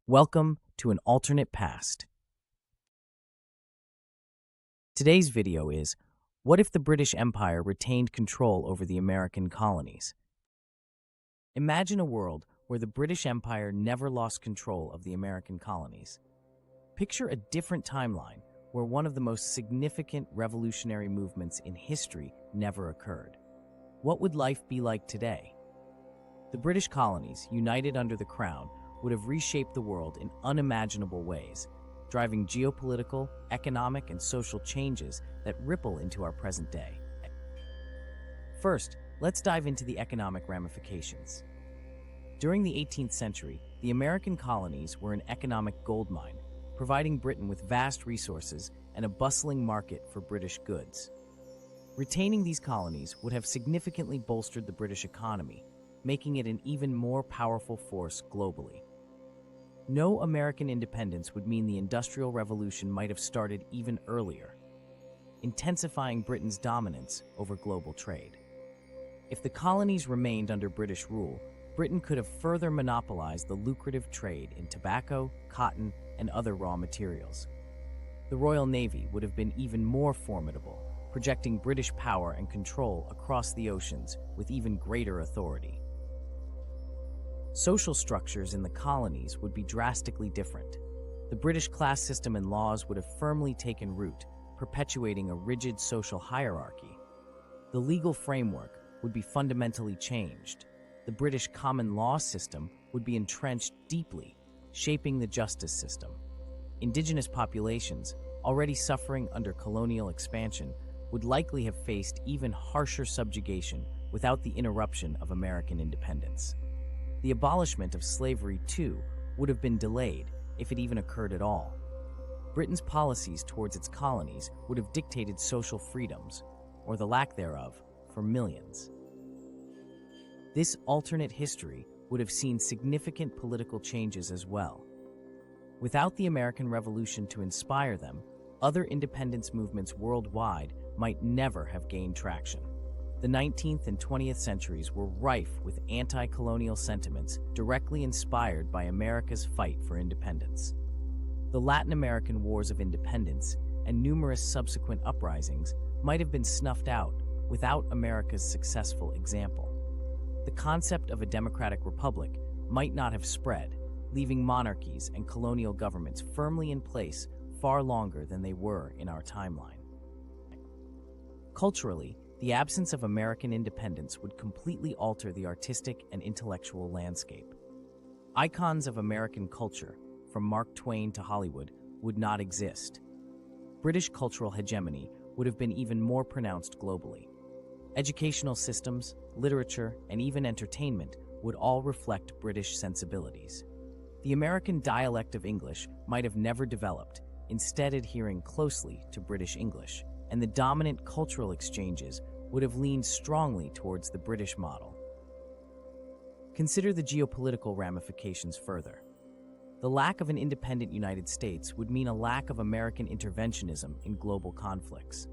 Welcome to an alternate past. Today's video is, what if the British Empire retained control over the American colonies? Imagine a world where the British Empire never lost control of the American colonies. Picture a different timeline where one of the most significant revolutionary movements in history never occurred. What would life be like today? The British colonies, united under the Crown, would have reshaped the world in unimaginable ways, driving geopolitical, economic, and social changes that ripple into our present day. First, let's dive into the economic ramifications. During the 18th century, the American colonies were an economic goldmine, providing Britain with vast resources and a bustling market for British goods. Retaining these colonies would have significantly bolstered the British economy, making it an even more powerful force globally. No American independence would mean the Industrial Revolution might have started even earlier, intensifying Britain's dominance over global trade. If the colonies remained under British rule, Britain could have further monopolized the lucrative trade in tobacco, cotton, and other raw materials. The Royal Navy would have been even more formidable, projecting British power and control across the oceans with even greater authority. Social structures in the colonies would be drastically different. The British class system and laws would have firmly taken root, perpetuating a rigid social hierarchy. The legal framework would be fundamentally changed. The British common law system would be entrenched deeply, shaping the justice system. Indigenous populations, already suffering under colonial expansion, would likely have faced even harsher subjugation without the interruption of American independence. The abolishment of slavery, too, would have been delayed, if it even occurred at all. Britain's policies towards its colonies would have dictated social freedoms, or the lack thereof, for millions. This alternate history would have seen significant political changes as well. Without the American Revolution to inspire them, other independence movements worldwide might never have gained traction. The 19th and 20th centuries were rife with anti-colonial sentiments directly inspired by America's fight for independence. The Latin American Wars of Independence and numerous subsequent uprisings might have been snuffed out without America's successful example. The concept of a democratic republic might not have spread, leaving monarchies and colonial governments firmly in place far longer than they were in our timeline. Culturally, the absence of American independence would completely alter the artistic and intellectual landscape. Icons of American culture, from Mark Twain to Hollywood, would not exist. British cultural hegemony would have been even more pronounced globally. Educational systems, literature, and even entertainment would all reflect British sensibilities. The American dialect of English might have never developed, instead adhering closely to British English, and the dominant cultural exchanges would have leaned strongly towards the British model. Consider the geopolitical ramifications further. The lack of an independent United States would mean a lack of American interventionism in global conflicts.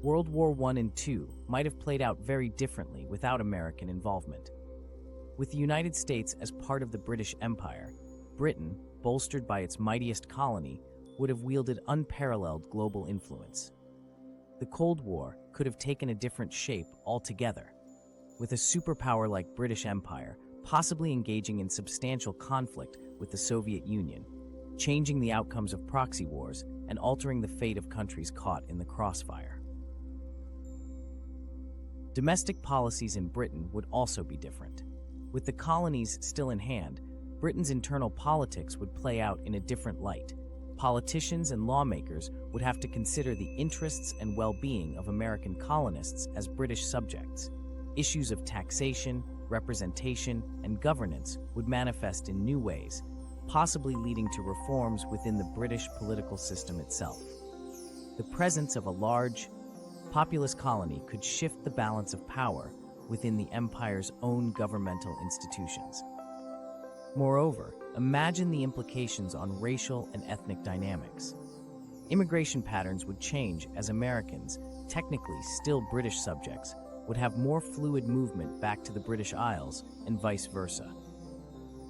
World War I and II might have played out very differently without American involvement. With the United States as part of the British Empire, Britain, bolstered by its mightiest colony, would have wielded unparalleled global influence. The Cold War could have taken a different shape altogether, with a superpower like British Empire possibly engaging in substantial conflict with the Soviet Union, changing the outcomes of proxy wars and altering the fate of countries caught in the crossfire. Domestic policies in Britain would also be different. With the colonies still in hand, Britain's internal politics would play out in a different light. Politicians and lawmakers would have to consider the interests and well-being of American colonists as British subjects. Issues of taxation, representation, and governance would manifest in new ways, possibly leading to reforms within the British political system itself. The presence of a large, populous colony could shift the balance of power within the empire's own governmental institutions. Moreover, imagine the implications on racial and ethnic dynamics. Immigration patterns would change as Americans, technically still British subjects, would have more fluid movement back to the British Isles and vice versa.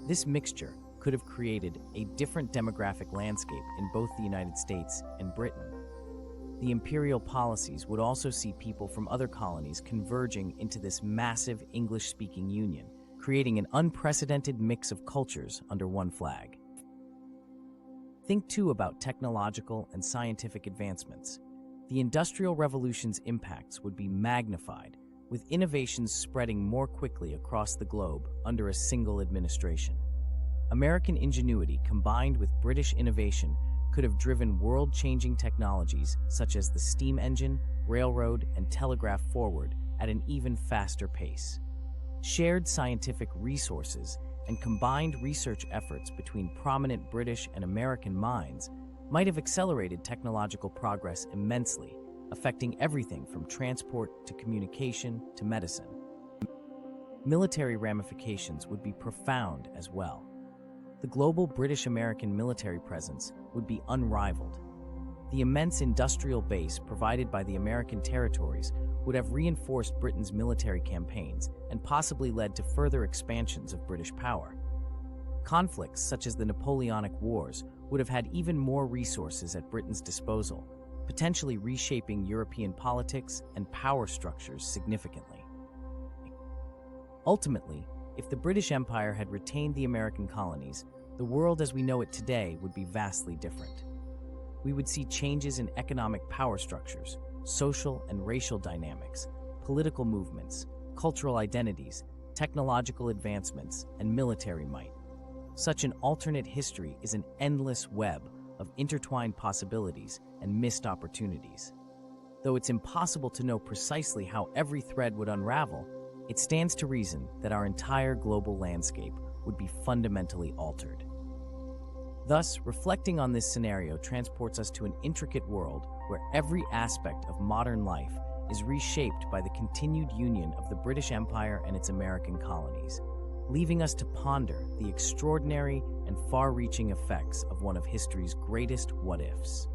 This mixture could have created a different demographic landscape in both the United States and Britain. The imperial policies would also see people from other colonies converging into this massive English-speaking union, creating an unprecedented mix of cultures under one flag. Think too about technological and scientific advancements. The Industrial Revolution's impacts would be magnified, with innovations spreading more quickly across the globe under a single administration. American ingenuity combined with British innovation could have driven world-changing technologies such as the steam engine, railroad, and telegraph forward at an even faster pace. Shared scientific resources and combined research efforts between prominent British and American minds might have accelerated technological progress immensely, affecting everything from transport to communication to medicine. Military ramifications would be profound as well. The global British-American military presence would be unrivaled. The immense industrial base provided by the American territories would have reinforced Britain's military campaigns and possibly led to further expansions of British power. Conflicts such as the Napoleonic Wars would have had even more resources at Britain's disposal, potentially reshaping European politics and power structures significantly. Ultimately, if the British Empire had retained the American colonies, the world as we know it today would be vastly different. We would see changes in economic power structures, social and racial dynamics, political movements, cultural identities, technological advancements, and military might. Such an alternate history is an endless web of intertwined possibilities and missed opportunities. Though it's impossible to know precisely how every thread would unravel, it stands to reason that our entire global landscape would be fundamentally altered. Thus, reflecting on this scenario transports us to an intricate world where every aspect of modern life is reshaped by the continued union of the British Empire and its American colonies, leaving us to ponder the extraordinary and far-reaching effects of one of history's greatest what-ifs.